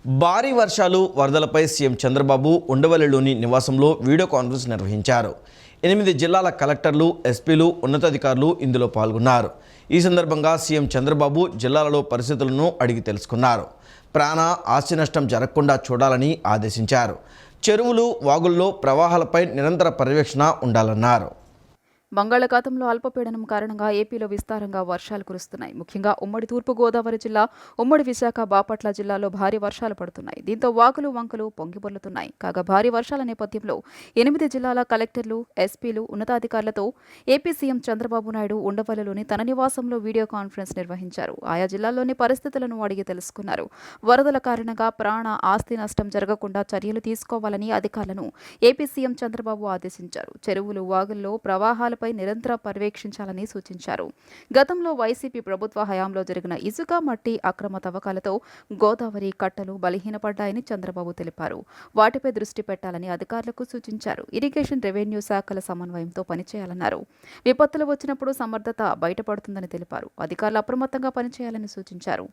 భారీ వర్షాలు వరదలపై సీఎం చంద్రబాబు ఉండవల్లిలోని నివాసంలో వీడియో కాన్ఫరెన్స్ నిర్వహించారు. 8 జిల్లాల కలెక్టర్లు, ఎస్పీలు, ఉన్నతాధికారులు ఇందులో పాల్గొన్నారు. ఈ సందర్భంగా సీఎం చంద్రబాబు జిల్లాలలో పరిస్థితులను అడిగి తెలుసుకున్నారు. ప్రాణ, ఆస్తి నష్టం జరగకుండా చూడాలని ఆదేశించారు. చెరువులు, వాగుల్లో ప్రవాహాలపై నిరంతర పర్యవేక్షణ ఉండాలన్నారు. బంగాళాఖాతంలో అల్పపీడనం కారణంగా ఏపీలో విస్తారంగా వర్షాలు కురుస్తున్నాయి. ముఖ్యంగా ఉమ్మడి తూర్పుగోదావరి జిల్లా, ఉమ్మడి విశాఖ, బాపట్ల జిల్లాలో భారీ వర్షాలు పడుతున్నాయి. దీంతో వాగులు, వంకలు పొంగిపొర్లుతున్నాయి. కాగా భారీ వర్షాల నేపథ్యంలో 8 జిల్లాల కలెక్టర్లు, ఎస్పీలు, ఉన్నతాధికారులతో ఏపీ సీఎం చంద్రబాబు నాయుడు ఉండవల్లిలోని తన నివాసంలో వీడియో కాన్ఫరెన్స్ నిర్వహించారు. ఆయా జిల్లాల్లోని పరిస్థితులను అడిగి తెలుసుకున్నారు. వరదల కారణంగా ప్రాణ, ఆస్తి నష్టం జరగకుండా చర్యలు తీసుకోవాలని అధికారులను ఏపీ సీఎం చంద్రబాబు ఆదేశించారు. చెరువులు, వాగుల్లో ప్రవాహాల నిరంతర పర్యవేక్షించాలని సూచించారు. గతంలో వైసీపీ ప్రభుత్వ హయాంలో జరిగిన ఇసుక, మట్టి అక్రమ తవ్వకాలతో గోదావరి కట్టలు బలహీనపడ్డాయని చంద్రబాబు తెలిపారు. వాటిపై దృష్టి పెట్టాలని అధికారులకు సూచించారు. ఇరిగేషన్, రెవెన్యూ శాఖల సమన్వయంతో పనిచేయాలన్నారు. విపత్తులు వచ్చినప్పుడు సమర్థత బయటపడుతుందని తెలిపారు. అధికారులు అప్రమత్తంగా పనిచేయాలని సూచించారు.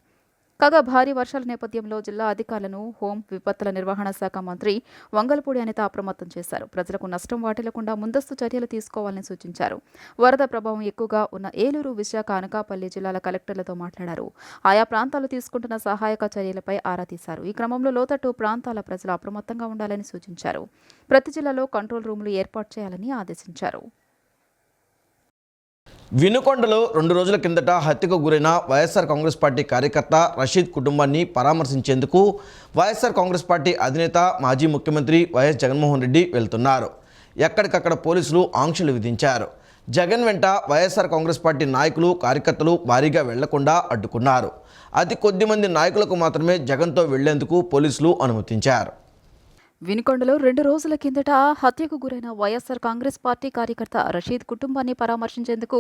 కాగా భారీ వర్షాల నేపథ్యంలో జిల్లా అధికారులను హోం, విపత్తుల నిర్వహణ శాఖ మంత్రి వంగలపూడి అనిత అప్రమత్తం చేశారు. ప్రజలకు నష్టం వాటిల్లకుండా ముందస్తు చర్యలు తీసుకోవాలని సూచించారు. వరద ప్రభావం ఎక్కువగా ఉన్న ఏలూరు, విశాఖ, అనకాపల్లి జిల్లాల కలెక్టర్లతో మాట్లాడారు. ఆయా ప్రాంతాలు తీసుకుంటున్న సహాయక చర్యలపై ఆరా తీశారు. ఈ క్రమంలో లోతట్టు ప్రాంతాల ప్రజలు అప్రమత్తంగా ఉండాలని సూచించారు. ప్రతి జిల్లాలో కంట్రోల్ రూములు ఏర్పాటు చేయాలని ఆదేశించారు. వినుకొండలో 2 రోజుల కిందట హత్యకు గురైన వైఎస్ఆర్ కాంగ్రెస్ పార్టీ కార్యకర్త రషీద్ కుటుంబాన్ని పరామర్శించేందుకు వైఎస్ఆర్ కాంగ్రెస్ పార్టీ అధినేత, మాజీ ముఖ్యమంత్రి వైఎస్ జగన్మోహన్ రెడ్డి వెళ్తున్నారు. ఎక్కడికక్కడ పోలీసులు ఆంక్షలు విధించారు. జగన్ వెంట వైఎస్ఆర్ కాంగ్రెస్ పార్టీ నాయకులు, కార్యకర్తలు భారీగా వెళ్లకుండా అడ్డుకున్నారు. అతి కొద్ది మంది నాయకులకు మాత్రమే జగన్తో వెళ్లేందుకు పోలీసులు అనుమతించారు. వినుకొండలో 2 రోజుల కిందట హత్యకు గురైన వైఎస్ఆర్ కాంగ్రెస్ పార్టీ కార్యకర్త రషీద్ కుటుంబాన్ని పరామర్శించేందుకు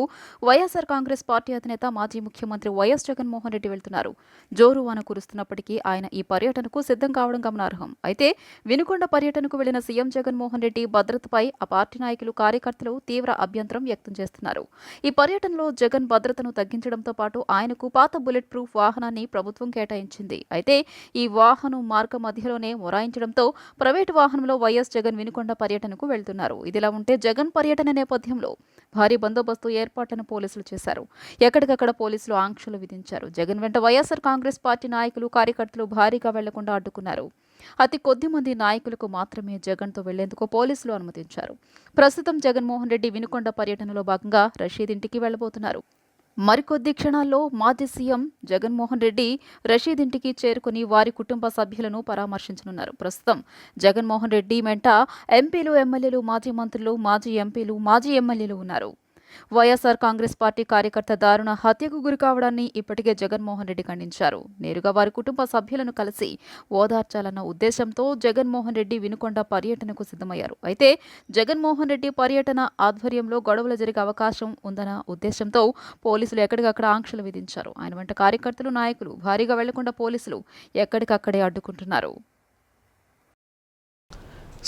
వైఎస్ఆర్ కాంగ్రెస్ పార్టీ అధినేత, మాజీ ముఖ్యమంత్రి వైఎస్ జగన్మోహన్ రెడ్డి వెళ్తున్నారు. జోరు వాన కురుస్తున్నప్పటికీ ఆయన ఈ పర్యటనకు సిద్ధం కావడం గమనార్హం. అయితే వినుకొండ పర్యటనకు వెళ్లిన సీఎం జగన్మోహన్ రెడ్డి భద్రతపై ఆ పార్టీ నాయకులు, కార్యకర్తలు తీవ్ర అభ్యంతరం వ్యక్తం చేస్తున్నారు. ఈ పర్యటనలో జగన్ భద్రతను తగ్గించడంతో పాటు ఆయనకు పాత బుల్లెట్ ప్రూఫ్ వాహనాన్ని ప్రభుత్వం కేటాయించింది. అయితే ఈ వాహనం మార్గ మధ్యలోనే మొరాయించడంతో ప్రైవేటు వాహనంలో వైఎస్ జగన్ వినుకొండ పర్యటనకు వెళ్తున్నారు. ఇదిలా ఉంటే జగన్ పర్యటన నేపథ్యంలో భారీ బందోబస్తు ఏర్పాట్లను పోలీసులు చేశారు. ఎక్కడికక్కడ పోలీసులు ఆంక్షలు విధించారు. జగన్ వెంట వైఎస్ఆర్ కాంగ్రెస్ పార్టీ నాయకులు, కార్యకర్తలు భారీగా వెళ్లకుండా అడ్డుకున్నారు. అతి కొద్ది మంది నాయకులకు మాత్రమే జగన్తో వెళ్లేందుకు పోలీసులు అనుమతించారు. ప్రస్తుతం జగన్మోహన్ రెడ్డి వినుకొండ పర్యటనలో భాగంగా రషీద్ ఇంటికి వెళ్లబోతున్నారు. మరికొద్ది క్షణాల్లో మాజీ సీఎం జగన్మోహన్ రెడ్డి రషీద్ ఇంటికి చేరుకుని వారి కుటుంబ సభ్యులను పరామర్శించనున్నారు. ప్రస్తుతం జగన్మోహన్ రెడ్డి వెంట ఎంపీలు, ఎమ్మెల్యేలు, మాజీ మంత్రులు, మాజీ ఎంపీలు, మాజీ ఎమ్మెల్యేలు ఉన్నారు. వైఎస్ఆర్ కాంగ్రెస్ పార్టీ కార్యకర్త దారుణ హత్యకు గురి కావడాన్ని ఇప్పటికే జగన్మోహన్ రెడ్డి ఖండించారు. నేరుగా వారి కుటుంబ సభ్యులను కలిసి ఓదార్చాలన్న ఉద్దేశంతో జగన్మోహన్ రెడ్డి వినుకొండ పర్యటనకు సిద్ధమయ్యారు. అయితే జగన్మోహన్ రెడ్డి పర్యటన ఆధ్వర్యంలో గొడవలు జరిగే అవకాశం ఉందన్న ఉద్దేశంతో పోలీసులు ఎక్కడికక్కడ ఆంక్షలు విధించారు. ఆయన వెంట కార్యకర్తలు, నాయకులు భారీగా వెళ్లకుండా పోలీసులు ఎక్కడికక్కడే అడ్డుకుంటున్నారు.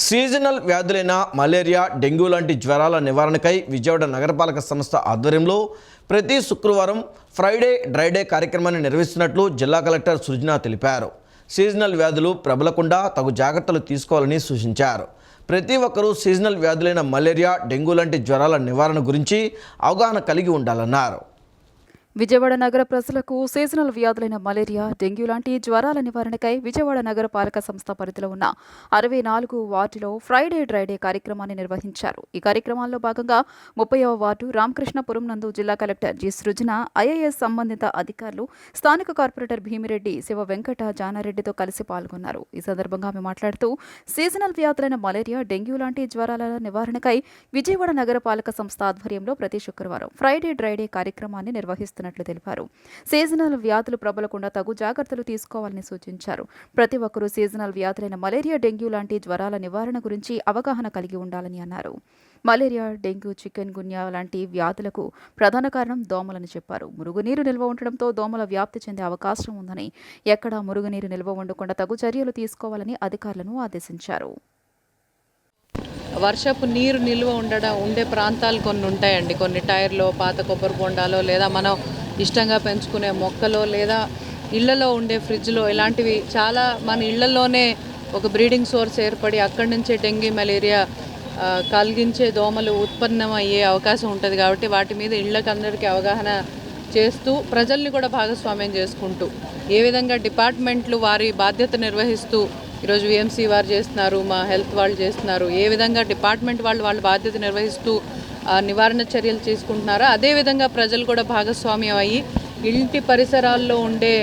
సీజనల్ వ్యాధులైన మలేరియా, డెంగ్యూ లాంటి జ్వరాల నివారణకై విజయవాడ నగరపాలక సంస్థ ఆధ్వర్యంలో ప్రతి శుక్రవారం ఫ్రైడే డ్రై డే కార్యక్రమాన్ని నిర్వహిస్తున్నట్లు జిల్లా కలెక్టర్ సృజన తెలిపారు. సీజనల్ వ్యాధులు ప్రబలకుండా తగు జాగ్రత్తలు తీసుకోవాలని సూచించారు. ప్రతి ఒక్కరూ సీజనల్ వ్యాధులైన మలేరియా, డెంగ్యూ లాంటి జ్వరాల నివారణ గురించి అవగాహన కలిగి ఉండాలన్నారు. విజయవాడ నగర ప్రజలకు సీజనల్ వ్యాధులైన మలేరియా, డెంగ్యూ లాంటి జ్వరాల నివారణకై విజయవాడ నగర పాలక సంస్థ పరిధిలో ఉన్న 64 వార్డులో ఫ్రైడే డ్రై డే కార్యక్రమాన్ని నిర్వహించారు. ఈ కార్యక్రమాల్లో భాగంగా 30వ వార్డు రామకృష్ణపురం నందు జిల్లా కలెక్టర్ జి. సృజన, ఐఏఎస్ సంబంధిత అధికారులు, స్థానిక కార్పొరేటర్ భీమిరెడ్డి, శివ వెంకట, జానారెడ్డితో కలిసి పాల్గొన్నారు. ఈ సందర్భంగా ఆమె మాట్లాడుతూ సీజనల్ వ్యాధులైన మలేరియా, డెంగ్యూ లాంటి జ్వరాల నివారణకై విజయవాడ నగర పాలక సంస్థ ఆధ్వర్యంలో ప్రతి శుక్రవారం ఫ్రైడే డ్రై డే కార్యక్రమాన్ని నిర్వహిస్తున్నారు తెలిపారు. సీజనల్ వ్యాధులు ప్రబలకుండా తగు జాగ్రత్తలు తీసుకోవాలని సూచించారు. ప్రతి ఒక్కరూ సీజనల్ వ్యాధులైన మలేరియా, డెంగ్యూ లాంటి జ్వరాల నివారణ గురించి అవగాహన కలిగి ఉండాలని అన్నారు. మలేరియా, డెంగ్యూ, చికెన్ గున్యా లాంటి వ్యాధులకు ప్రధాన కారణం దోమలని చెప్పారు. మురుగునీరు నిల్వ ఉండడంతో దోమల వ్యాప్తి చెందే అవకాశం ఉందని, ఎక్కడా మురుగునీరు నిల్వ ఉండకుండా తగు చర్యలు తీసుకోవాలని అధికారులను ఆదేశించారు. వర్షపు నీరు నిల్వ ఉండే ప్రాంతాలు కొన్ని ఉంటాయండి. కొన్ని టైర్లో, పాత కొబ్బరి బొండాలో, లేదా మనం ఇష్టంగా పెంచుకునే మొక్కలో, లేదా ఇళ్లలో ఉండే ఫ్రిడ్జ్లో ఇలాంటివి చాలా మన ఇళ్లలోనే ఒక బ్రీడింగ్ సోర్స్ ఏర్పడి అక్కడి నుంచే డెంగీ మలేరియా కలిగించే దోమలు ఉత్పన్నమయ్యే అవకాశం ఉంటుంది. కాబట్టి వాటి మీద ఇళ్ళకందరికీ అవగాహన చేస్తూ ప్రజల్ని కూడా భాగస్వామ్యం చేసుకుంటూ ఏ విధంగా డిపార్ట్మెంట్లు వారి బాధ్యత నిర్వహిస్తూ ఈరోజు విఎంసీ వారు చేస్తున్నారు, మా హెల్త్ వాళ్ళు చేస్తున్నారు, ఏ విధంగా డిపార్ట్మెంట్ వాళ్ళ బాధ్యత నిర్వహిస్తూ నివారణ చర్యలు తీసుకుంటున్నారో అదేవిధంగా ప్రజలు కూడా భాగస్వామ్యం అయ్యి ఇంటి పరిసరాల్లో ఉండే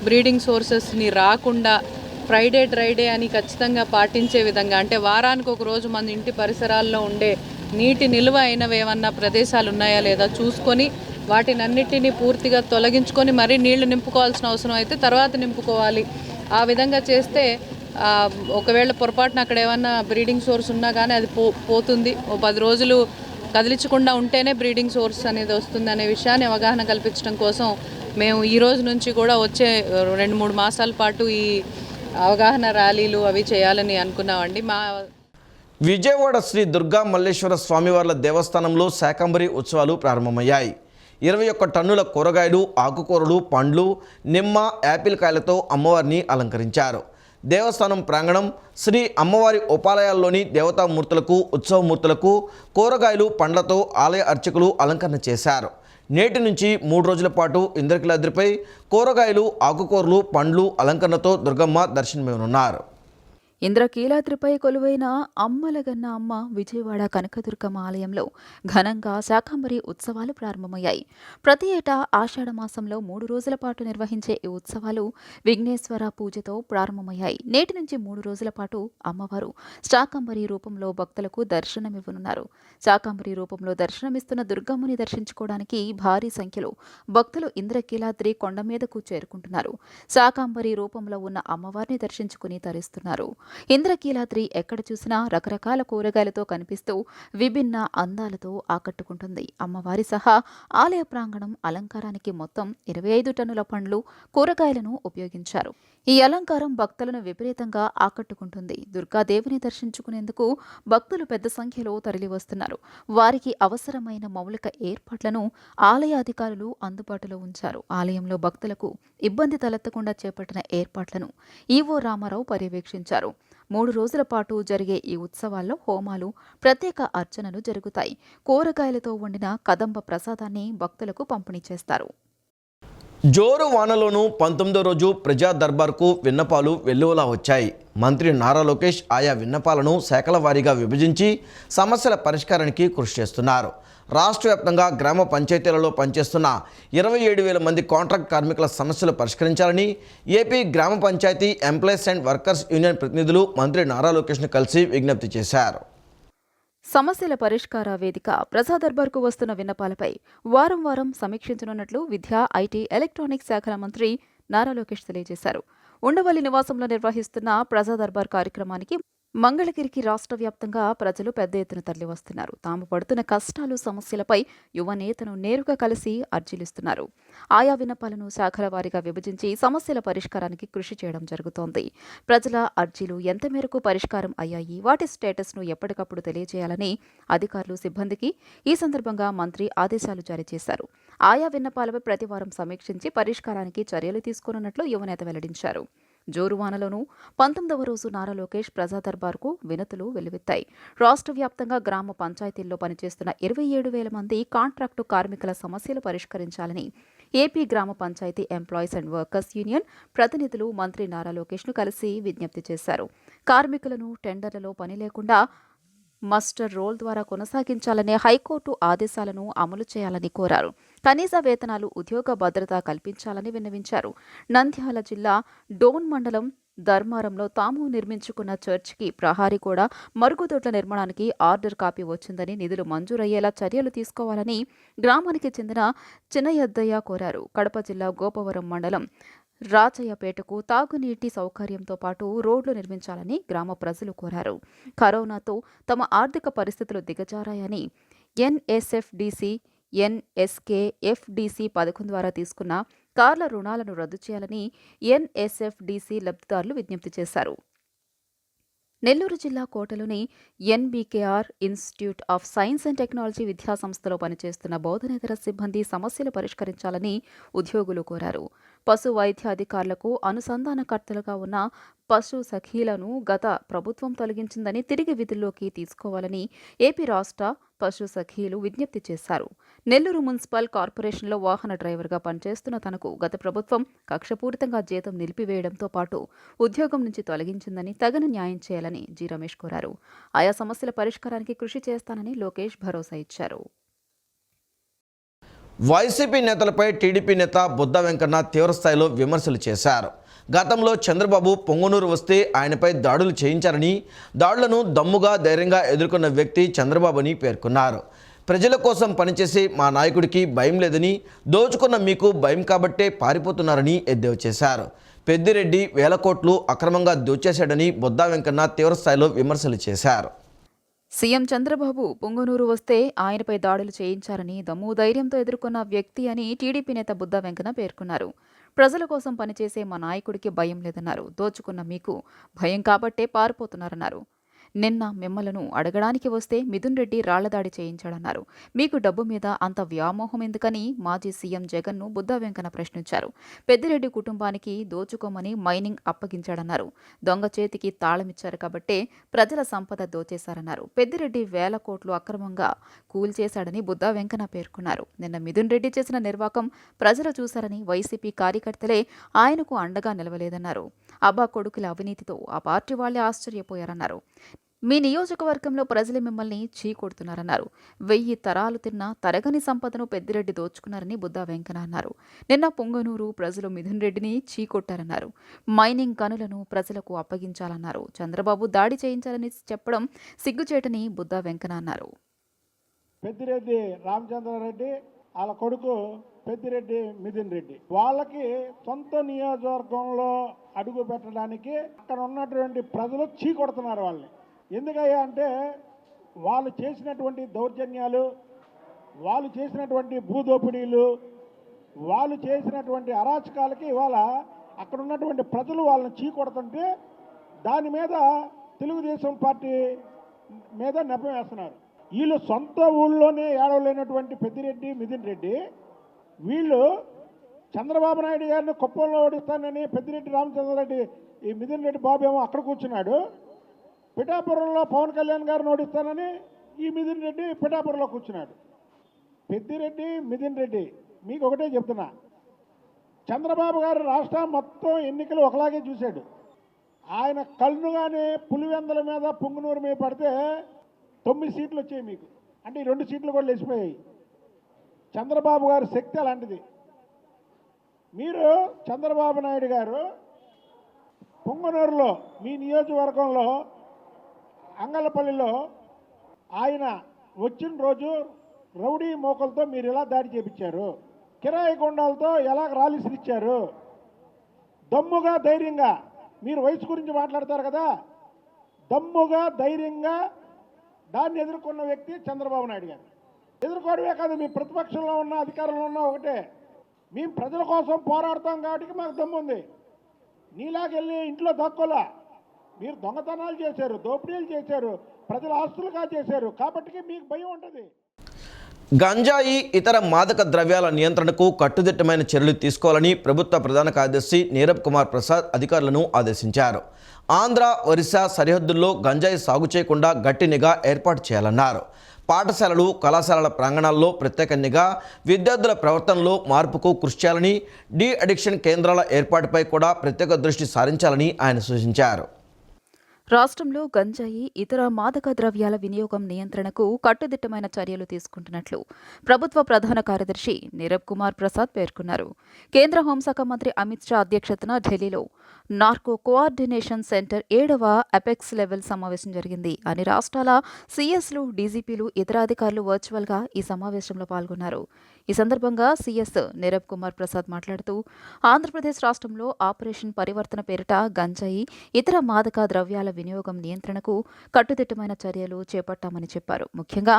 బ్రీడింగ్ సోర్సెస్ని రాకుండా ఫ్రైడే డ్రైడే అని ఖచ్చితంగా పాటించే విధంగా, అంటే వారానికి ఒక రోజు మన ఇంటి పరిసరాల్లో ఉండే నీటి నిల్వ అయినవి ఏమన్నా ప్రదేశాలు ఉన్నాయా లేదా చూసుకొని వాటినన్నిటినీ పూర్తిగా తొలగించుకొని మరీ నీళ్లు నింపుకోవాల్సిన అవసరం అయితే తర్వాత నింపుకోవాలి. ఆ విధంగా చేస్తే ఒకవేళ పొరపాటున అక్కడ ఏమన్నా బ్రీడింగ్ సోర్స్ ఉన్నా కానీ అది పోతుంది. ఓ 10 రోజులు కదిలించకుండా ఉంటేనే బ్రీడింగ్ సోర్స్ అనేది వస్తుంది అనే విషయాన్ని అవగాహన కల్పించడం కోసం మేము ఈ రోజు నుంచి కూడా వచ్చే 2-3 మాసాల పాటు ఈ అవగాహన ర్యాలీలు అవి చేయాలని అనుకున్నామండి. విజయవాడ శ్రీ దుర్గా మల్లేశ్వర స్వామివార్ల దేవస్థానంలో శాకంబరి ఉత్సవాలు ప్రారంభమయ్యాయి. 21 టన్నుల కూరగాయలు, ఆకుకూరలు, పండ్లు, నిమ్మ, యాపిల్ కాయలతో అమ్మవారిని అలంకరించారు. దేవస్థానం ప్రాంగణం శ్రీ అమ్మవారి ఉపాలయాల్లోని దేవతామూర్తులకు, ఉత్సవమూర్తులకు కూరగాయలు, పండ్లతో ఆలయ అర్చకులు అలంకరణ చేశారు. నేటి నుంచి 3 రోజుల పాటు ఇంద్రకీలాద్రిపై కూరగాయలు, ఆకుకూరలు, పండ్లు అలంకరణతో దుర్గమ్మ దర్శనమివ్వనున్నారు. ఇంద్రకీలాద్రిపై కొలువైన అమ్మలగన్న అమ్మ విజయవాడ కనకదుర్గమ్మ ఆలయంలో ఘనంగా శాకంబరి ఉత్సవాలు ప్రారంభమయ్యాయి. ప్రతి ఏటా ఆషాఢ మాసంలో 3 రోజుల పాటు నిర్వహించే ఈ ఉత్సవాలు విఘ్నేశ్వర పూజతో ప్రారంభమయ్యాయి. నేటి నుంచి 3 రోజుల పాటు అమ్మవారు శాకంబరి రూపంలో భక్తులకు దర్శనమివ్వనున్నారు. శాకంబరి రూపంలో దర్శనమిస్తున్న దుర్గమ్మని దర్శించుకోవడానికి భారీ సంఖ్యలో భక్తులు ఇంద్రకీలాద్రి కొండ మీదకు చేరుకుంటున్నారు. శాకంబరి రూపంలో ఉన్న అమ్మవారిని దర్శించుకుని తరిస్తున్నారు. ఇంద్రకీలాద్రి ఎక్కడ చూసినా రకరకాల కూరగాయలతో కనిపిస్తూ విభిన్న అందాలతో ఆకట్టుకుంటుంది. అమ్మవారి సహా ఆలయ ప్రాంగణం అలంకారానికి మొత్తం 25 టన్నుల పండ్లు, కూరగాయలను ఉపయోగించారు. ఈ అలంకారం భక్తులను విపరీతంగా ఆకట్టుకుంటుంది. దుర్గాదేవిని దర్శించుకునేందుకు భక్తులు పెద్ద సంఖ్యలో తరలివస్తున్నారు. వారికి అవసరమైన మౌలిక ఏర్పాట్లను ఆలయ అధికారులు అందుబాటులో ఉంచారు. ఆలయంలో భక్తులకు ఇబ్బంది తలెత్తకుండా చేపట్టిన ఏర్పాట్లను ఈవో రామారావు పర్యవేక్షించారు. 3 రోజుల పాటు జరిగే ఈ ఉత్సవాల్లో హోమాలు, ప్రత్యేక అర్చనలు జరుగుతాయి. కూరగాయలతో వండిన కదంబ ప్రసాదాన్ని భక్తులకు పంపిణీ చేస్తారు. జోరు వానలోనూ 19వ రోజు ప్రజా దర్బార్కు విన్నపాలు వెల్లువలా వచ్చాయి. మంత్రి నారా లోకేష్ ఆయా విన్నపాలను శాఖల వారీగా విభజించి సమస్యల పరిష్కారానికి కృషి చేస్తున్నారు. రాష్ట్ర వ్యాప్తంగా గ్రామ పంచాయతీలలో పనిచేస్తున్న 27,000 మంది కాంట్రాక్ట్ కార్మికుల సమస్యలు పరిష్కరించాలని ఏపీ గ్రామ panchayat employees and workers union ప్రతినిధులు మంత్రి నారా లోకేష్ను కలిసి విజ్ఞప్తి చేశారు. సమస్యల పరిష్కార వేదిక ప్రజా దర్బార్కు వస్తున్న విన్నపాలపై వారం వారం సమీక్షించనున్నట్లు విద్యా, ఐటీ, ఎలక్ట్రానిక్స్ శాఖల మంత్రి నారా లోకేష్ తెలియజేశారు. ఉండవల్లి నివాసంలో నిర్వహిస్తున్న ప్రజా దర్బార్ కార్యక్రమానికి మంగళగిరికి రాష్ట్ర వ్యాప్తంగా ప్రజలు పెద్ద ఎత్తున తరలివస్తున్నారు. తాము పడుతున్న కష్టాలు, సమస్యలపై యువ నేతను నేరుగా కలిసి అర్జీలిస్తున్నారు. ఆయా విన్నపాలను శాఖల వారీగా విభజించి సమస్యల పరిష్కారానికి కృషి చేయడం జరుగుతోంది. ప్రజల అర్జీలు ఎంత మేరకు పరిష్కారం అయ్యాయి, వాటి స్టేటస్ను ఎప్పటికప్పుడు తెలియజేయాలని అధికారులు, సిబ్బందికి ఈ సందర్భంగా మంత్రి ఆదేశాలు జారీ చేశారు. ఆయా విన్నపాలపై ప్రతివారం సమీక్షించి పరిష్కారానికి చర్యలు తీసుకోనున్నట్లు యువనేత వెల్లడించారు. జోరువానలోనూ 19వ రోజు నారా లోకేష్ ప్రజా దర్బార్కు వినతులు వెల్లువెత్తాయి. రాష్ట్ర వ్యాప్తంగా గ్రామ పంచాయతీల్లో పనిచేస్తున్న 27,000 మంది కాంట్రాక్టు కార్మికుల సమస్యలు పరిష్కరించాలని ఏపీ గ్రామ panchayat employees and workers union ప్రతినిధులు మంత్రి నారా లోకేష్ను కలిసి విజ్ఞప్తి చేశారు. కార్మికులను టెండర్లలో పని లేకుండా మస్టర్ రోల్ ద్వారా కొనసాగించాలనే హైకోర్టు ఆదేశాలను అమలు చేయాలని కోరారు. కనీస వేతనాలు, ఉద్యోగ భద్రత కల్పించాలని విన్నవించారు. నంద్యాల జిల్లా డోన్ మండలం ధర్మారంలో తాము నిర్మించుకున్న చర్చికి ప్రహారీ గోడ, మరుగుదొడ్ల నిర్మాణానికి ఆర్డర్ కాపీ వచ్చిందని, నిధులు మంజూరయ్యేలా చర్యలు తీసుకోవాలని గ్రామానికి చెందిన చిన్నయద్దయ్య కోరారు. కడప జిల్లా గోపవరం మండలం రాచయ్యపేటకు తాగునీటి సౌకర్యంతో పాటు రోడ్లు నిర్మించాలని గ్రామ ప్రజలు కోరారు. కరోనాతో తమ ఆర్థిక పరిస్థితులు దిగజారాయని ఎన్ఎస్ఎఫ్డిసి, ఎన్ఎస్కేఎఫ్డిసి పథకం ద్వారా తీసుకున్న కార్ల రుణాలను రద్దు చేయాలని ఎన్ఎస్ఎఫ్డిసి లబ్ధిదారులు విజ్ఞప్తి చేశారు. నెల్లూరు జిల్లా కోటలోని NBKR institute of science and technology విద్యాసంస్థలో పనిచేస్తున్న బోధనేతర సిబ్బంది సమస్యలు పరిష్కరించాలని ఉద్యోగులు కోరారు. పశు వైద్య అధికారులకు అనుసంధానకర్తలుగా ఉన్న పశు సఖీలను గత ప్రభుత్వం తొలగించిందని తిరిగి విధుల్లోకి తీసుకోవాలని ఏపీ రాష్ట్ర పశు సఖీలు విజ్ఞప్తి చేశారు. నెల్లూరు మున్సిపల్ కార్పొరేషన్లో వాహన డ్రైవర్గా పనిచేస్తున్న తనకు గత ప్రభుత్వం కక్షపూరితంగా జీతం నిలిపివేయడంతో పాటు ఉద్యోగం నుంచి తొలగించిందని తగిన న్యాయం చేయాలని జి రమేష్ కోరారు. ఆయా సమస్యల పరిష్కారానికి కృషి చేస్తానని లోకేష్ భరోసా ఇచ్చారు. వైసీపీ నేతలపై టీడీపీ నేత బుద్ధ వెంకన్న తీవ్రస్థాయిలో విమర్శలు చేశారు. గతంలో చంద్రబాబు పొంగనూరు వస్తే ఆయనపై దాడులు చేయించారని, దాడులను దమ్ముగా ధైర్యంగా ఎదుర్కొన్న వ్యక్తి చంద్రబాబు అని పేర్కొన్నారు. ప్రజల కోసం పనిచేసే మా నాయకుడికి భయం లేదని, దోచుకున్న మీకు భయం కాబట్టే పారిపోతున్నారని ఎద్దేవా చేశారు. పెద్దిరెడ్డి వేల కోట్లు అక్రమంగా దోచేశాడని బుద్ధ వెంకన్న తీవ్రస్థాయిలో విమర్శలు చేశారు. సీఎం చంద్రబాబు పొంగనూరు వస్తే ఆయనపై దాడులు చేయించారని, దమ్ము ధైర్యంతో ఎదుర్కొన్న వ్యక్తి అని టీడీపీ నేత బుద్ధ వెంకన్న పేర్కొన్నారు. ప్రజల కోసం పనిచేసే మా నాయకుడికి భయం లేదన్నారు. దోచుకున్న మీకు భయం కాబట్టే పారిపోతున్నారన్నారు. నిన్న మిమ్మలను అడగడానికి వస్తే మిథున్ రెడ్డి రాళ్లదాడి చేయించాడన్నారు. మీకు డబ్బు మీద అంత వ్యామోహం ఎందుకని మాజీ సీఎం జగన్ను బుద్ధ వెంకన్న ప్రశ్నించారు. పెద్దిరెడ్డి కుటుంబానికి దోచుకోమని మైనింగ్ అప్పగించాడన్నారు. దొంగ చేతికి తాళమిచ్చారు కాబట్టే ప్రజల సంపద దోచేశారన్నారు. పెద్దిరెడ్డి వేల కోట్లు అక్రమంగా కూల్చేశాడని బుద్ధ వెంకన్న పేర్కొన్నారు. నిన్న మిథున్ రెడ్డి చేసిన నిర్వాకం ప్రజలు చూశారని, వైసీపీ కార్యకర్తలే ఆయనకు అండగా నిలవలేదన్నారు. అబ్బా కొడుకుల అవినీతితో ఆ పార్టీ వాళ్లే ఆశ్చర్యపోయారన్నారు. మీ నియోజకవర్గంలో ప్రజలు మిమ్మల్ని చీకొడుతున్నారన్నారు. 1000 తరాలు తిన్న తరగని సంపదను పెద్దిరెడ్డి దోచుకున్నారని బుద్ధ వెంకన్న అన్నారు. నిన్న పొంగనూరు ప్రజలు మిథున్ రెడ్డిని చీకొట్టారన్నారు. మైనింగ్ గనులను ప్రజలకు అప్పగించాలన్నారు. చంద్రబాబు దాడి చేయించాలని చెప్పడం సిగ్గుచేటని బుద్ధ వెంకన్న అన్నారు. పెద్దిరెడ్డి రామచంద్రారెడ్డి వాళ్ళ కొడుకు పెద్దిరెడ్డి మిథున్ రెడ్డి వాళ్ళకి సొంత నియోజకవర్గంలో అడుగు పెట్టడానికి అక్కడ ఉన్నటువంటి ప్రజలు చీకొడుతున్నారు వాళ్ళని. ఎందుకయ్యా అంటే వాళ్ళు చేసినటువంటి దౌర్జన్యాలు, వాళ్ళు చేసినటువంటి భూదోపిడీలు, వాళ్ళు చేసినటువంటి అరాచకాలకి ఇవాళ అక్కడ ఉన్నటువంటి ప్రజలు వాళ్ళని చీకొడుతుంటే దాని మీద తెలుగుదేశం పార్టీ మీద నెపం వేస్తున్నారు. వీళ్ళు సొంత ఊళ్ళోనే ఏడవలేనటువంటి పెద్దిరెడ్డి మిథున్ రెడ్డి వీళ్ళు చంద్రబాబు నాయుడు గారిని కుప్పంలో ఓడిస్తానని పెద్దిరెడ్డి రామచంద్రారెడ్డి ఈ మిథున్ రెడ్డి బాబు ఏమో అక్కడ కూర్చున్నాడు. పిఠాపురంలో పవన్ కళ్యాణ్ గారిని ఓడిస్తానని ఈ మిథున్ రెడ్డి పిఠాపురంలో కూర్చున్నాడు. పెద్దిరెడ్డి మిథున్ రెడ్డి మీకు ఒకటే చెప్తున్నా, చంద్రబాబు గారు రాష్ట్రం మొత్తం ఎన్నికలు ఒకలాగే చూశాడు. ఆయన కళ్ళుగానే పులివెందల మీద పొంగునూరు మీద పడితే 9 సీట్లు వచ్చాయి మీకు, అంటే ఈ 2 సీట్లు కూడా లేచిపోయాయి. చంద్రబాబు గారి శక్తి అలాంటిది. మీరు చంద్రబాబు నాయుడు గారు పొంగనూరులో మీ నియోజకవర్గంలో అంగళ్ళపల్లిలో ఆయన వచ్చిన రోజు రౌడీ మోకలతో మీరు ఎలా దాడి చేపించారు, కిరాయి గుండాలతో ఎలా రాలిసిరిచ్చారు, దమ్ముగా ధైర్యంగా మీరు వయసు గురించి మాట్లాడతారు కదా, దమ్ముగా ధైర్యంగా దాన్ని ఎదుర్కొన్న వ్యక్తి చంద్రబాబు నాయుడు గారు. ఎదుర్కోవడమే కాదు, మీ ప్రతిపక్షంలో ఉన్న అధికారంలో ఉన్న ఒకటే, మేము ప్రజల కోసం పోరాడతాం కాబట్టి మాకు దమ్ము ఉంది. నీలాగెళ్ళి ఇంట్లో దక్కోలా, మీరు దొంగతనాలు చేశారు, దోపిడీలు చేశారు, ప్రజల ఆస్తులుగా చేశారు కాబట్టి మీకు భయం ఉంటుంది. గంజాయి ఇతర మాదక ద్రవ్యాల నియంత్రణకు కట్టుదిట్టమైన చర్యలు తీసుకోవాలని ప్రభుత్వ ప్రధాన కార్యదర్శి నీరబ్ కుమార్ ప్రసాద్ అధికారులను ఆదేశించారు. ఆంధ్ర, ఒరిస్సా సరిహద్దుల్లో గంజాయి సాగు చేయకుండా గట్టి నిఘా ఏర్పాటు చేయాలన్నారు. పాఠశాలలు, కళాశాలల ప్రాంగణాల్లో ప్రత్యేక నిఘా, విద్యార్థుల ప్రవర్తనలో మార్పుకు కృషి చేయాలని, డీ అడిక్షన్ కేంద్రాల ఏర్పాటుపై కూడా ప్రత్యేక దృష్టి సారించాలని ఆయన సూచించారు. రాష్ట్రంలో గంజాయి, ఇతర మాదక ద్రవ్యాల వినియోగం నియంత్రణకు కట్టుదిట్టమైన చర్యలు తీసుకుంటున్నట్లు ప్రభుత్వ ప్రధాన కార్యదర్శి నీరబ్ కుమార్ ప్రసాద్ పేర్కొన్నారు. కేంద్ర హోంశాఖ మంత్రి అమిత్ షా అధ్యక్షతన ఢిల్లీలో నార్కో కోఆర్డినేషన్ సెంటర్ 7వ అపెక్స్ లెవెల్ సమావేశం జరిగింది. అన్ని రాష్ట్రాల సీఎస్లు, డీజీపీలు, ఇతర అధికారులు వర్చువల్గా ఈ సమావేశంలో పాల్గొన్నారు. ఈ సందర్భంగా సీఎస్ నీరబ్ కుమార్ ప్రసాద్ మాట్లాడుతూ, ఆంధ్రప్రదేశ్ రాష్ట్రంలో ఆపరేషన్ పరివర్తన పేరిట గంజాయి, ఇతర మాదక ద్రవ్యాల వినియోగం నియంత్రణకు కట్టుదిట్టమైన చర్యలు చేపట్టామని చెప్పారు. ముఖ్యంగా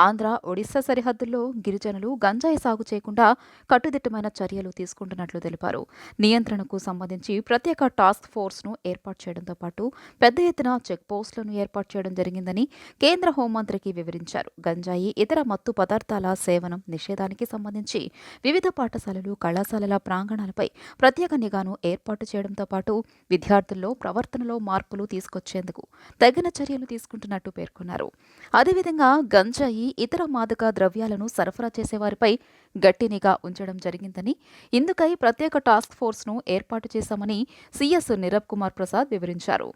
ఆంధ్ర, ఒడిశా సరిహద్దుల్లో గిరిజనులు గంజాయి సాగు చేయకుండా కట్టుదిట్టమైన చర్యలు తీసుకుంటున్నట్లు తెలిపారు. నియంత్రణకు సంబంధించి ప్రత్యేక టాస్క్ ఫోర్స్ను ఏర్పాటు చేయడంతో పాటు పెద్ద ఎత్తున చెక్ పోస్టులను ఏర్పాటు చేయడం జరిగిందని కేంద్ర హోంమంత్రికి వివరించారు. గంజాయి, ఇతర మత్తు పదార్థాల సేవనం నిషేధానికి సంబంధించి వివిధ పాఠశాలలు కళాశాలల ప్రాంగణాలపై ప్రత్యేక నిఘాను ఏర్పాటు చేయడంతో పాటు విద్యార్థుల్లో ప్రవర్తనలో మార్పులు తీసుకొచ్చేందుకు తగిన చర్యలు తీసుకుంటున్నట్టు పేర్కొన్నారు. అదేవిధంగా గంజాయి ఇతర మాదక ద్రవ్యాలను సరఫరా చేసేవారిపై గట్టి నిఘా ఉంచడం జరిగిందని, ఇందుకై ప్రత్యేక టాస్క్ ఫోర్స్ను ఏర్పాటు చేశామని సీఎస్ నీరబ్ కుమార్ ప్రసాద్ వివరించారు.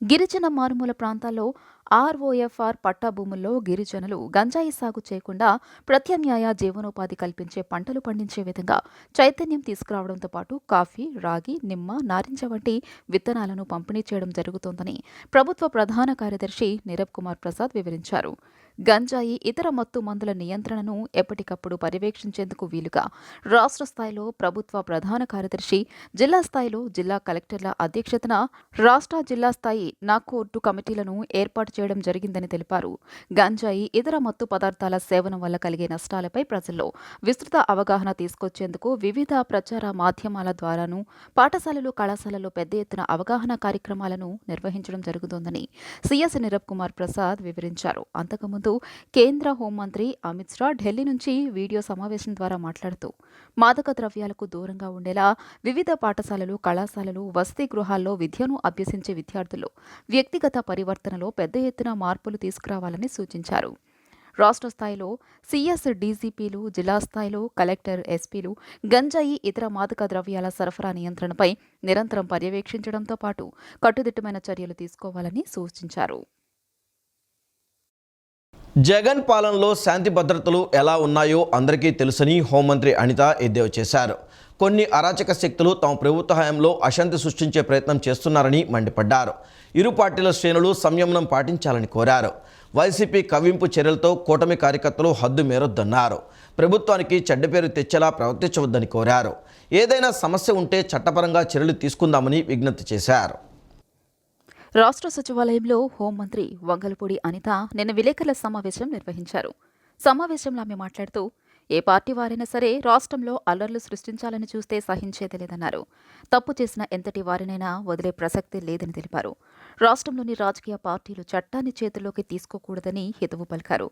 గిరిజన మారుమూల ప్రాంతాల్లో ఆర్ఓఎఫ్ఆర్ పట్టా భూముల్లో గిరిజనులు గంజాయి సాగు చేయకుండా ప్రత్యామ్నాయ జీవనోపాధి కల్పించే పంటలు పండించే విధంగా చైతన్యం తీసుకురావడంతో పాటు కాఫీ, రాగి, నిమ్మ, నారింజ వంటి విత్తనాలను పంపిణీ చేయడం జరుగుతోందని ప్రభుత్వ ప్రధాన కార్యదర్శి నీరబ్ కుమార్ ప్రసాద్ వివరించారు. గంజాయి ఇతర మత్తు మందుల నియంత్రణను ఎప్పటికప్పుడు పర్యవేక్షించేందుకు వీలుగా రాష్ట్ర స్థాయిలో ప్రభుత్వ ప్రధాన కార్యదర్శి, జిల్లా స్థాయిలో జిల్లా కలెక్టర్ల అధ్యక్షతన రాష్ట్ర, జిల్లా స్థాయి నార్కోటిక్ కమిటీలను ఏర్పాటు చేయడం జరిగిందని తెలిపారు. గంజాయి ఇతర మత్తు పదార్థాల సేవనం వల్ల కలిగే నష్టాలపై ప్రజల్లో విస్తృత అవగాహన తీసుకొచ్చేందుకు వివిధ ప్రచార మాధ్యమాల ద్వారాను పాఠశాలలు, కళాశాలల్లో పెద్ద ఎత్తున అవగాహన కార్యక్రమాలను నిర్వహించడం జరుగుతోందని సీఎస్ నీరబ్ కుమార్ ప్రసాద్ వివరించారు. అంతకుముందు కేంద్ర హోంమంత్రి అమిత్ షా ఢిల్లీ నుంచి వీడియో సమావేశం ద్వారా మాట్లాడుతూ మాదక ద్రవ్యాలకు దూరంగా ఉండేలా వివిధ పాఠశాలలు, కళాశాలలు, వసతి గృహాల్లో విద్యను అభ్యసించే విద్యార్థులు వ్యక్తిగత పరివర్తనలో పెద్ద ఎత్తున మార్పులు తీసుకురావాలని సూచించారు. రాష్ట్ర స్థాయిలో సీఎస్, డీజీపీలు, జిల్లా స్థాయిలో కలెక్టర్, ఎస్పీలు గంజాయి ఇతర మాదక ద్రవ్యాల సరఫరా నియంత్రణపై నిరంతరం పర్యవేక్షించడంతో పాటు కట్టుదిట్టమైన చర్యలు తీసుకోవాలని సూచించారు. జగన్ పాలనలో శాంతి భద్రతలు ఎలా ఉన్నాయో అందరికీ తెలుసని హోంమంత్రి అనిత ఎద్దేవా చేశారు. కొన్ని అరాచక శక్తులు తమ ప్రభుత్వ హయాంలో అశాంతి సృష్టించే ప్రయత్నం చేస్తున్నారని మండిపడ్డారు. ఇరు పార్టీల శ్రేణులు సంయమనం పాటించాలని కోరారు. వైసీపీ కవ్వింపు చర్యలతో కూటమి కార్యకర్తలు హద్దు మేరొద్దన్నారు. ప్రభుత్వానికి చెడ్డ పేరు తెచ్చేలా ప్రవర్తించవద్దని కోరారు. ఏదైనా సమస్య ఉంటే చట్టపరంగా చర్యలు తీసుకుందామని విజ్ఞప్తి చేశారు. రాష్ట్ర సచివాలయంలో హోంమంత్రి వంగలపూడి అనిత నిన్న విలేకరుల సమావేశం నిర్వహించారు. సమావేశంలో ఆమె మాట్లాడుతూ ఏ పార్టీ వారైనా సరే రాష్ట్రంలో అల్లర్లు సృష్టించాలని చూస్తే సహించేది లేదన్నారు. తప్పు చేసిన ఎంతటి వారినైనా వదిలే ప్రసక్తే లేదని తెలిపారు. రాష్ట్రంలోని రాజకీయ పార్టీలు చట్టాన్ని చేతుల్లోకి తీసుకోకూడదని హితవు పలికారు.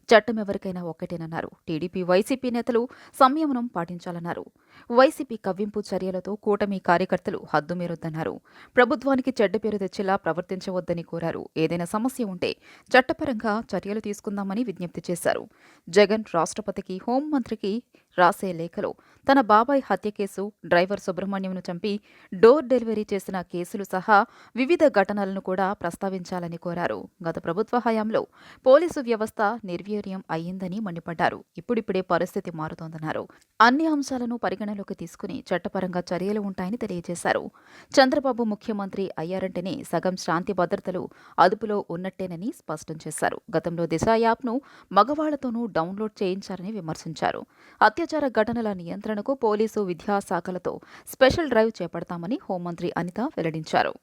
చట్టం ఎవరికైనా ఒక్కటేనన్నారు. టీడీపీ, వైసీపీ నేతలు సంయమనం పాటించాలన్నారు. వైసీపీ కవ్వింపు చర్యలతో కూటమి కార్యకర్తలు హద్దుమీరొద్దన్నారు. ప్రభుత్వానికి చెడ్డ పేరు తెచ్చేలా ప్రవర్తించవద్దని కోరారు. ఏదైనా సమస్య ఉంటే చట్టపరంగా చర్యలు తీసుకుందామని విజ్ఞప్తి చేశారు. జగన్ రాష్ట్రపతికి, హోంమంత్రికి రాసే లేఖలో తన బాబాయ్ హత్య కేసు, డ్రైవర్ సుబ్రహ్మణ్యంను చంపి డోర్ డెలివరీ చేసిన కేసులు సహా వివిధ ఘటనలను కూడా ప్రస్తావించాలని కోరారు. గత ప్రభుత్వ హయాంలో పోలీసు వ్యవస్థ నిర్వీర్యం అయ్యిందని మండిపడ్డారు. ఇప్పుడిప్పుడే పరిస్థితి మారుతోందన్నారు. అన్ని అంశాలను పరిగణలోకి తీసుకుని చట్టపరంగా చర్యలు ఉంటాయని తెలియజేశారు. చంద్రబాబు ముఖ్యమంత్రి అయ్యారంటేనే సగం శాంతి భద్రతలు అదుపులో ఉన్నట్టేనని స్పష్టం చేశారు. గతంలో దిశ యాప్ను మగవాళ్లతోనూ డౌన్లోడ్ చేయించారని విమర్శించారు. అత్యాచార ఘటనల నియంత్రణకు పోలీసు, విద్యాశాఖలతో స్పెషల్ డ్రైవ్ చేపడతామని హోంమంత్రి అనిత వెల్లడించారు.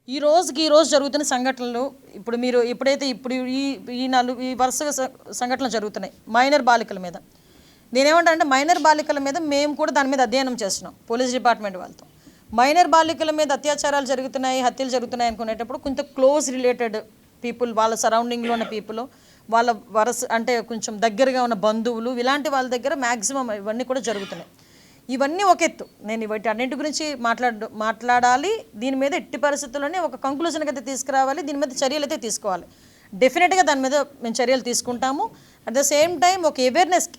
ఈ రోజు జరుగుతున్న సంఘటనలు ఈ వరుస సంఘటనలు జరుగుతున్నాయి మైనర్ బాలికల మీద. నేనేమంటానంటే మైనర్ బాలికల మీద మేము కూడా దాని మీద అధ్యయనం చేస్తున్నాం పోలీస్ డిపార్ట్మెంట్ వాళ్ళతో. మైనర్ బాలికల మీద అత్యాచారాలు జరుగుతున్నాయి, హత్యలు జరుగుతున్నాయి అనుకునేటప్పుడు కొంచెం క్లోజ్ రిలేటెడ్ పీపుల్, వాళ్ళ సరౌండింగ్లో ఉన్న పీపుల్, వాళ్ళ అంటే కొంచెం దగ్గరగా ఉన్న బంధువులు, ఇలాంటి వాళ్ళ దగ్గర మ్యాక్సిమం ఇవన్నీ కూడా జరుగుతున్నాయి. ఇవన్నీ ఒక ఎత్తు. నేను వీటి అన్నింటి గురించి మాట్లాడాలి. దీని మీద ఎట్టి పరిస్థితుల్లోనే ఒక కంక్లూజన్కి అయితే తీసుకురావాలి. దీని మీద చర్యలు అయితే తీసుకోవాలి. డెఫినెట్గా దాని మీద మేము చర్యలు తీసుకుంటాము. అట్ ద సేమ్ టైం ఒక అవేర్నెస్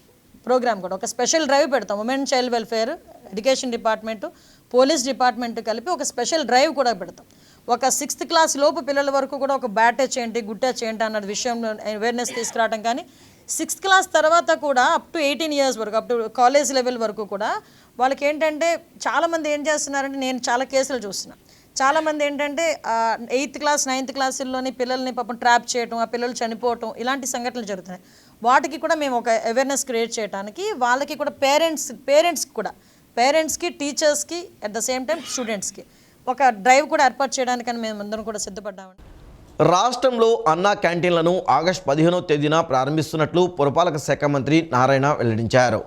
ప్రోగ్రామ్ కూడా, ఒక స్పెషల్ డ్రైవ్ పెడతాం. Women child welfare, education department, police department కలిపి ఒక స్పెషల్ డ్రైవ్ కూడా పెడతాం. ఒక 6th క్లాస్ లోపు పిల్లల వరకు కూడా ఒక బ్యాడ్ టచ్ ఏంటి, గుడ్ టచ్ ఏంటి అన్న విషయంలో అవేర్నెస్ తీసుకురావడం. కానీ 6th క్లాస్ తర్వాత కూడా అప్ టు 18 years వరకు, అప్ టు కాలేజ్ లెవెల్ వరకు కూడా వాళ్ళకి ఏంటంటే చాలామంది ఏం చేస్తున్నారంటే, నేను చాలా కేసులు చూస్తున్నా, చాలామంది ఏంటంటే 8th క్లాస్ 9th క్లాసుల్లోని పిల్లల్ని పాపం ట్రాప్ చేయటం, ఆ పిల్లలు చనిపోవటం, ఇలాంటి సంఘటనలు జరుగుతున్నాయి. వాటికి కూడా మేము ఒక అవేర్నెస్ క్రియేట్ చేయడానికి వాళ్ళకి కూడా పేరెంట్స్కి టీచర్స్కి అట్ ద సేమ్ టైం స్టూడెంట్స్కి ఒక డ్రైవ్ కూడా ఏర్పాటు చేయడానికని మేము అందరం కూడా సిద్ధపడ్డామండి. రాష్ట్రంలో అన్నా క్యాంటీన్లను ఆగస్టు 15వ తేదీన ప్రారంభిస్తున్నట్లు పురపాలక శాఖ మంత్రి నారాయణ వెల్లడించారు.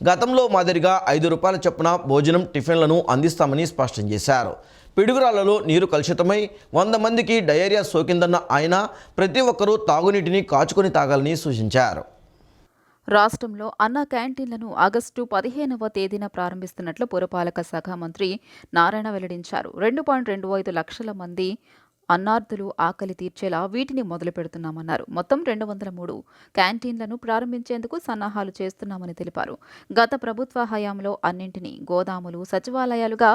గతంలో మాదిరిగా ₹5 చొప్పున భోజనం, టిఫిన్లను అందిస్తామని స్పష్టం చేశారు. పిడుగురాళ్లలో నీరు కలుషితమై 100 మందికి డయేరియా సోకిందన్న ఆయన ప్రతి ఒక్కరూ తాగునీటిని కాచుకొని తాగాలని సూచించారు. రాష్ట్రంలో అన్న క్యాంటీన్లను ఆగస్టు 15వ తేదీన ప్రారంభిస్తున్నట్లు పురపాలక శాఖ మంత్రి నారాయణ వెల్లడించారు. 2.25 లక్షల మంది అన్నార్థులు ఆకలి తీర్చేలా వీటిని మొదలు పెడుతున్నామన్నారు. మొత్తం 203 క్యాంటీన్లను ప్రారంభించేందుకు సన్నాహాలు చేస్తున్నామని తెలిపారు. గత ప్రభుత్వ హయాంలో అన్నింటినీ గోదాములు, సచివాలయాలుగా,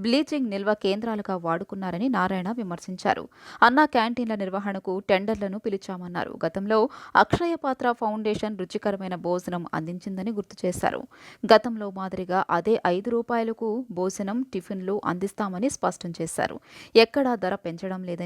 బ్లీచింగ్ నిల్వ కేంద్రాలుగా వాడుకున్నారని నారాయణ విమర్శించారు. అన్న క్యాంటీన్ల నిర్వహణకు టెండర్లను పిలిచామన్నారు. గతంలో అక్షయ పాత్ర ఫౌండేషన్ రుచికరమైన భోజనం అందించిందని గుర్తు చేశారు. గతంలో మాదిరిగా అదే 5 రూపాయలకు భోజనం, టిఫిన్లు అందిస్తామని స్పష్టం చేశారు. ఎక్కడా ధర పెంచడం లేదని,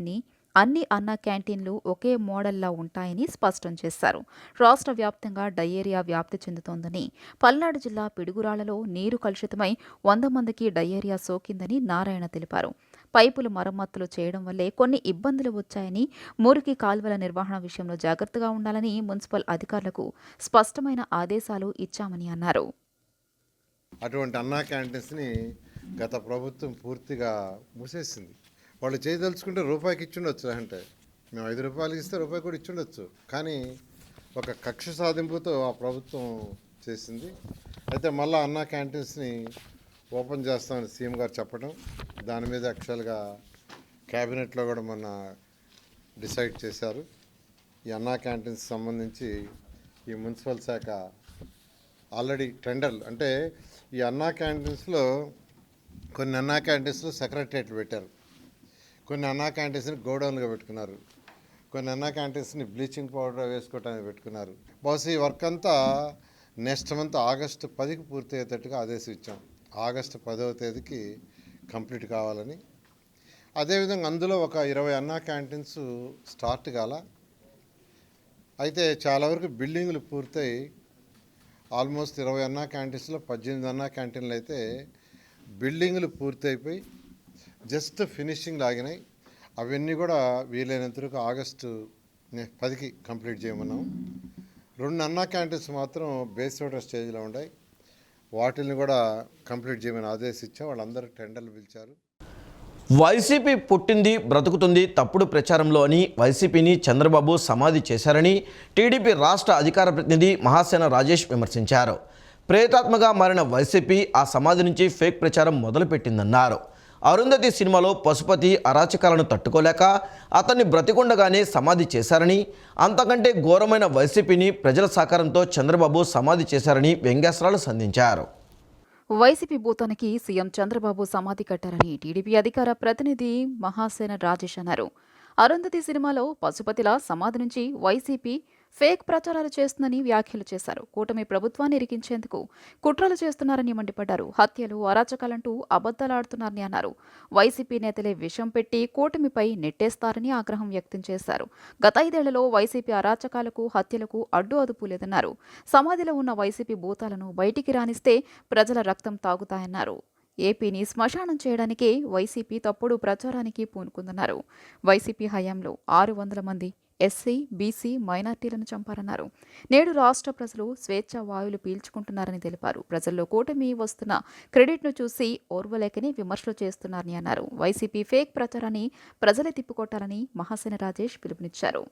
అన్ని అన్న క్యాంటీన్లు ఒకే మోడల్లా ఉంటాయని స్పష్టం చేశారు. రాష్ట్ర వ్యాప్తంగా డయేరియా వ్యాప్తి చెందుతోందని, పల్నాడు జిల్లా పిడుగురాళ్లలో నీరు కలుషితమై 100 మందికి డయేరియా సోకిందని నారాయణ తెలిపారు. పైపులు మరమ్మతులు చేయడం వల్లే కొన్ని ఇబ్బందులు వచ్చాయని, మురికి కాల్వల నిర్వహణ విషయంలో జాగ్రత్తగా ఉండాలని మున్సిపల్ అధికారులకు స్పష్టమైన ఆదేశాలు ఇచ్చామని అన్నారు. అటువంటి అన్నా క్యాంటీన్స్ని గత ప్రభుత్వం పూర్తిగా మూసేసింది. వాళ్ళు చేయదలుచుకుంటే రూపాయికి ఇచ్చుండొచ్చు, అంటే మేము 5 రూపాయలకి ఇస్తే రూపాయి కూడా ఇచ్చుండొచ్చు. కానీ ఒక కక్ష సాధింపుతో ఆ ప్రభుత్వం చేసింది. అయితే మళ్ళీ అన్నా క్యాంటీన్స్ని ఓపెన్ చేస్తామని సీఎం గారు చెప్పడం, దాని మీద యాక్చువల్గా క్యాబినెట్లో కూడా మొన్న డిసైడ్ చేశారు. ఈ అన్నా క్యాంటీన్స్ సంబంధించి ఈ మున్సిపల్ శాఖ ఆల్రెడీ టెండర్లు, అంటే ఈ అన్నా క్యాంటీన్స్లో కొన్ని అన్నా క్యాంటీన్స్లో సెక్రటరియట్లు పెట్టారు, కొన్ని అన్నా క్యాంటీన్స్ని గోడౌన్లుగా పెట్టుకున్నారు, కొన్ని అన్నా క్యాంటీన్స్ని బ్లీచింగ్ పౌడర్ వేసుకోవడానికి పెట్టుకున్నారు. బహుశా ఈ వర్క్ అంతా నెక్స్ట్ మంత్ ఆగస్టు 10కి పూర్తి అయ్యేటట్టుగా ఆదేశం ఇచ్చాం. ఆగస్టు 10వ తేదీకి కంప్లీట్ కావాలని. అదేవిధంగా అందులో ఒక 20 అన్నా క్యాంటీన్స్ స్టార్ట్ కాల. అయితే చాలా వరకు బిల్డింగ్లు పూర్తయి ఆల్మోస్ట్ 20 అన్నా క్యాంటీన్స్లో 18 అన్నా క్యాంటీన్లు అయితే బిల్డింగ్లు పూర్తయిపోయి జస్ట్ ఫినిషింగ్ లాగినాయి. అవన్నీ కూడా వీలైనంత వరకు ఆగస్టు 10కి కంప్లీట్ చేయమన్నాం. 2 అన్నా క్యాంటీన్స్ మాత్రం బేస్ వాటర్ స్టేజ్లో ఉన్నాయి, వాటిని కూడా కంప్లీట్ చేయమని ఆదేశించాం. వాళ్ళందరూ టెండర్లు పిలిచారు. వైసీపీ పుట్టింది బ్రతుకుతుంది తప్పుడు ప్రచారంలో అని వైసీపీని చంద్రబాబు సమాధి చేశారని టీడీపీ రాష్ట్ర అధికార ప్రతినిధి మహాసేన రాజేష్ విమర్శించారు. ప్రేతాత్మగా మారిన వైసీపీ ఆ సమాధి నుంచి ఫేక్ ప్రచారం మొదలుపెట్టిందన్నారు. అరుంధతి సినిమాలో పశుపతి అరాచకాలను తట్టుకోలేక అతన్ని బ్రతికుండగానే సమాధి చేశారని, అంతకంటే ఘోరమైన వైసీపీని ప్రజల సహకారంతో చంద్రబాబు సమాధి చేశారని వ్యంగ్యాస్త్రాలు సంధించారు. వైసీపీ భూతానికి సీఎం చంద్రబాబు సమాధి కట్టారని టీడీపీ అధికార ప్రతినిధి మహాసేన రాజేష్ అన్నారు. అరుంధతి సినిమాలో పశుపతిలా సమాధి నుంచి వైసీపీ ఫేక్ ప్రచారాలు చేస్తుందని వ్యాఖ్యలు చేశారు. కూటమి ప్రభుత్వాన్ని ఇరికించేందుకు కుట్రలు చేస్తున్నారని మండిపడ్డారు. హత్యలు, అరాచకాలంటూ అబద్ధాలాడుతున్నారని అన్నారు. వైసీపీ నేతలే విషం పెట్టి కూటమిపై నెట్టేస్తారని ఆగ్రహం వ్యక్తం చేశారు. గత 5 ఏళ్లలో వైసీపీ అరాచకాలకు, హత్యలకు అడ్డు అదుపు లేదన్నారు. సమాధిలో ఉన్న వైసీపీ భూతాలను బయటికి రానిస్తే ప్రజల రక్తం తాగుతాయన్నారు. ఏపీని శ్మశానం చేయడానికే వైసీపీ తప్పుడు ప్రచారానికి పూనుకుందన్నారు. వైసీపీ హయాంలో 600 మంది ఎస్సీ, బీసీ, మైనార్టీలను చంపారన్నారు. నేడు రాష్ట్ర ప్రజలు స్వేచ్ఛ వాయువులు పీల్చుకుంటున్నారని తెలిపారు. ప్రజల్లో కూటమి వస్తున్న క్రెడిట్ను చూసి ఓర్వలేకని విమర్శలు చేస్తున్నారని అన్నారు. వైసీపీ ఫేక్ ప్రచారాన్ని ప్రజలే తిప్పికొట్టాలని మహాసేన రాజేష్ పిలుపునిచ్చారు.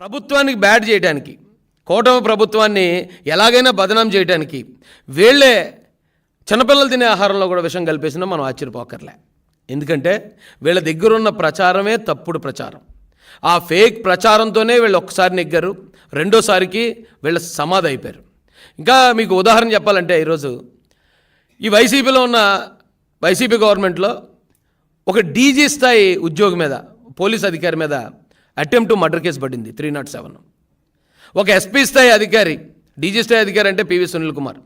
ప్రభుత్వానికి బ్యాడ్ చేయడానికి, కూటమి ప్రభుత్వాన్ని ఎలాగైనా బదనాం చేయడానికి వీళ్ళే చిన్నపిల్లలు తినే ఆహారంలో కూడా విషం కలిపేసినా మనం ఆశ్చర్యపోకర్లే. ఎందుకంటే వీళ్ళ దగ్గరున్న ప్రచారమే తప్పుడు ప్రచారం. ఆ ఫేక్ ప్రచారంతోనే వీళ్ళు ఒక్కసారి నెగ్గారు, రెండోసారికి వీళ్ళ సమాధి అయిపోయారు. ఇంకా మీకు ఉదాహరణ చెప్పాలంటే ఈరోజు ఈ వైసీపీలో ఉన్న వైసీపీ గవర్నమెంట్లో ఒక డీజీ స్థాయి ఉద్యోగి మీద, పోలీస్ అధికారి మీద అటెంప్ట్ టు మర్డర్ కేసు పడింది 307. ఒక ఎస్పీ స్థాయి అధికారి, డీజీ స్థాయి అధికారి అంటే పివి సునీల్ కుమార్,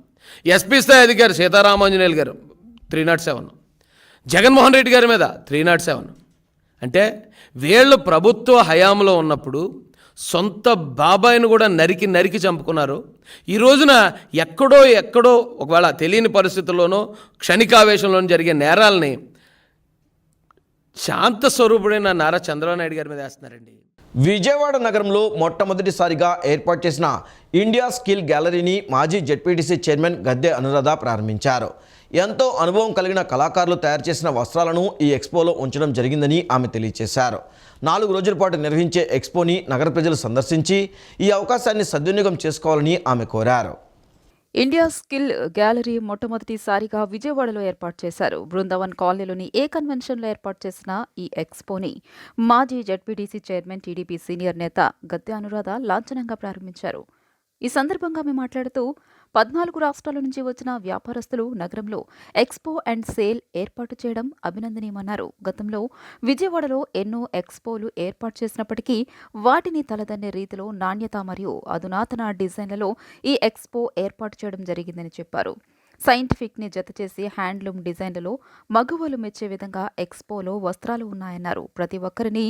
ఎస్పీ స్థాయి అధికారి సీతారామాంజనేయులు గారు 307, జగన్మోహన్ రెడ్డి గారి మీద 307. అంటే వీళ్ళు ప్రభుత్వ హయాంలో ఉన్నప్పుడు సొంత బాబాయిని కూడా నరికి చంపుకున్నారు. ఈ రోజున ఎక్కడో ఒకవేళ తెలియని పరిస్థితుల్లోనో క్షణికావేశంలోనూ జరిగే నేరాలని శాంత స్వరూపుడైన నారా చంద్రబాబు నాయుడు గారి మీద వేస్తున్నారండి. విజయవాడ నగరంలో మొట్టమొదటిసారిగా ఏర్పాటు చేసిన ఇండియా స్కిల్ గ్యాలరీని మాజీ జెడ్పీటీసీ చైర్మన్ గద్దె అనురాధ ప్రారంభించారు. ఎంతో అనుభవం కలిగిన కళాకారులు తయారు చేసిన వస్త్రాలను ఈ ఎక్స్పోలో ఉంచడం జరిగిందని ఆమె తెలియజేశారు. 4 రోజుల పాటు నిర్వహించే ఎక్స్పోని నగర ప్రజలు సందర్శించి ఈ అవకాశాన్ని సద్వినియోగం చేసుకోవాలని ఆమె కోరారు. ఇండియా స్కిల్ గ్యాలరీ మొట్టమొదటిసారిగా విజయవాడలో ఏర్పాటు చేశారు. బృందావన్ కాలనీలోని ఏ కన్వెన్షన్లో ఏర్పాటు చేసిన ఈ ఎక్స్పోని మాజీ జెడ్పీటీసీ చైర్మన్ టీడీపీ సీనియర్ నేత గద్దె అనురాధ లాంఛనంగా ప్రారంభించారు. ఈ సందర్భంగా ఆమె మాట్లాడుతూ 14 రాష్ట్రాల నుంచి వచ్చిన వ్యాపారస్తులు నగరంలో ఎక్స్పో అండ్ సేల్ ఏర్పాటు చేయడం అభినందనీయమన్నారు. గతంలో విజయవాడలో ఎన్నో ఎక్స్పోలు ఏర్పాటు చేసినప్పటికీ వాటిని తలదన్నే రీతిలో నాణ్యత మరియు అధునాతన డిజైన్లలో ఈ ఎక్స్పో ఏర్పాటు చేయడం జరిగిందని చెప్పారు. సైంటిఫిక్ని జతచేసి హ్యాండ్లూమ్ డిజైన్లలో మగువలు మెచ్చే విధంగా ఎక్స్పోలో వస్త్రాలు ఉన్నాయన్నారు. ప్రతి ఒక్కరిని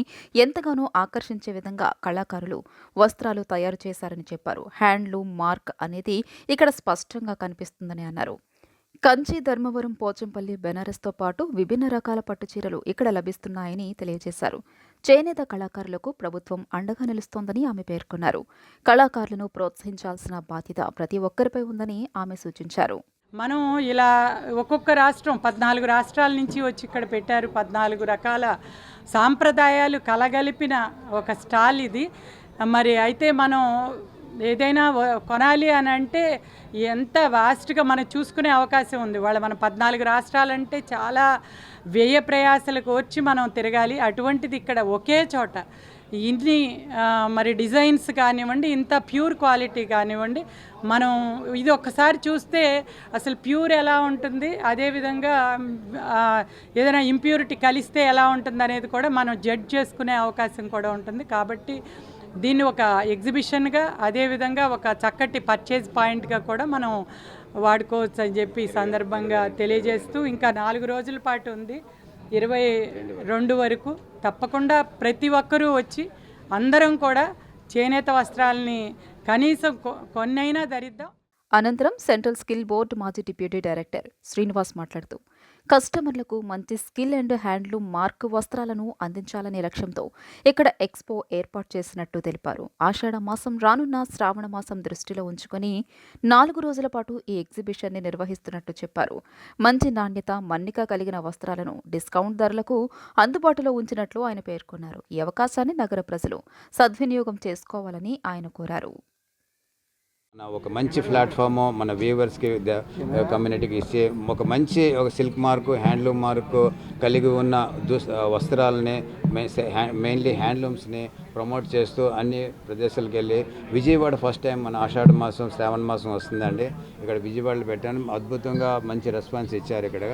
ఎంతగానో ఆకర్షించే విధంగా కళాకారులు వస్త్రాలు తయారు చేశారని చెప్పారు. హ్యాండ్లూమ్ మార్క్ అనేది ఇక్కడ స్పష్టంగా కనిపిస్తుందని అన్నారు. కంచి, ధర్మవరం, పోచంపల్లి, బెనారస్తో పాటు విభిన్న రకాల పట్టుచీరలు ఇక్కడ లభిస్తున్నాయని తెలియజేశారు. చేనేత కళాకారులకు ప్రభుత్వం అండగా నిలుస్తోందని ఆమె పేర్కొన్నారు. కళాకారులను ప్రోత్సహించాల్సిన బాధ్యత ప్రతి ఒక్కరిపై ఉందని ఆమె సూచించారు. మనం ఇలా ఒక్కొక్క రాష్ట్రం 14 రాష్ట్రాల నుంచి వచ్చి ఇక్కడ పెట్టారు. 14 రకాల సాంప్రదాయాలు కలగలిపిన ఒక స్టాల్ ఇది. మరి అయితే మనం ఏదైనా కొనాలి అని అంటే ఎంత వాస్ట్గా మనం చూసుకునే అవకాశం ఉంది. మన 14 రాష్ట్రాలంటే చాలా వ్యయ ప్రయాసలకు వచ్చి మనం తిరగాలి. అటువంటిది ఇక్కడ ఒకే చోట ఇన్ని మరి డిజైన్స్ కానివ్వండి, ఇంత ప్యూర్ క్వాలిటీ కానివ్వండి, మనం ఇది ఒక్కసారి చూస్తే అసలు ప్యూర్ ఎలా ఉంటుంది, అదేవిధంగా ఏదైనా ఇంప్యూరిటీ కలిస్తే ఎలా ఉంటుంది అనేది కూడా మనం జడ్జ్ చేసుకునే అవకాశం కూడా ఉంటుంది. కాబట్టి దీన్ని ఒక ఎగ్జిబిషన్గా, అదేవిధంగా ఒక చక్కటి పర్చేజ్ పాయింట్గా కూడా మనం వాడుకోవచ్చు అని చెప్పి ఈ సందర్భంగా తెలియజేస్తూ, ఇంకా 4 రోజుల పాటు ఉంది, 22 వరకు. తప్పకుండా ప్రతి ఒక్కరూ వచ్చి అందరం కూడా చేనేత వస్త్రాలని కనీసం కొన్నైనా ధరిద్దాం. అనంతరం సెంట్రల్ స్కిల్ బోర్డు మాజీ డిప్యూటీ డైరెక్టర్ శ్రీనివాస్ మాట్లాడుతూ కస్టమర్లకు మంచి స్కిల్ అండ్ హ్యాండ్లూమ్ మార్క్ వస్త్రాలను అందించాలనే లక్ష్యంతో ఇక్కడ ఎక్స్పో ఏర్పాటు చేసినట్టు తెలిపారు. ఆషాఢ మాసం రానున్న శ్రావణ మాసం దృష్టిలో ఉంచుకొని 4 రోజుల పాటు ఈ ఎగ్జిబిషన్ని నిర్వహిస్తున్నట్టు చెప్పారు. మంచి నాణ్యత, మన్నిక కలిగిన వస్త్రాలను డిస్కౌంట్ ధరలకు అందుబాటులో ఉంచినట్లు ఆయన పేర్కొన్నారు. ఈ అవకాశాన్ని నగర ప్రజలు సద్వినియోగం చేసుకోవాలని ఆయన కోరారు. ఒక మంచి ప్లాట్ఫాము మన వ్యూవర్స్కి, కమ్యూనిటీకి ఇచ్చే ఒక మంచి సిల్క్ మార్కు, హ్యాండ్లూమ్ మార్కు కలిగి ఉన్న వస్త్రాలని, మెయిన్లీ హ్యాండ్లూమ్స్ని ప్రమోట్ చేస్తూ అన్ని ప్రదేశాలకు వెళ్ళి, విజయవాడ ఫస్ట్ టైం మన ఆషాఢ మాసం, శ్రావణ మాసం వస్తుందండి. ఇక్కడ విజయవాడలో పెట్టాను. అద్భుతంగా మంచి రెస్పాన్స్ ఇచ్చారు. ఇక్కడ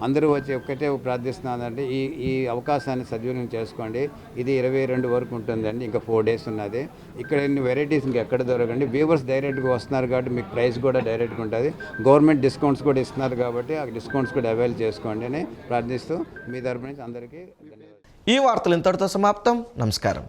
అందరూ వచ్చి ఒక్కటే ప్రార్థిస్తున్నానండి, ఈ అవకాశాన్ని సద్వినియోగం చేసుకోండి. ఇది 22 వరకు ఉంటుందండి. ఇంకా 4 డేస్ ఉన్నది. ఇక్కడ ఇన్ని వెరైటీస్ ఇంకెక్కడ దొరకండి. వ్యూవర్స్ డైరెక్ట్గా వస్తున్నారు కాబట్టి మీకు ప్రైస్ కూడా డైరెక్ట్గా ఉంటుంది. గవర్నమెంట్ డిస్కౌంట్స్ కూడా ఇస్తున్నారు కాబట్టి ఆ డిస్కౌంట్స్ కూడా అవైల్ చేసుకోండి అని ప్రార్థిస్తూ మీ తరపు నుంచి అందరికీ ధన్యవాదాలు. ఈ వార్తలు ఇంతటితో సమాప్తం. నమస్కారం.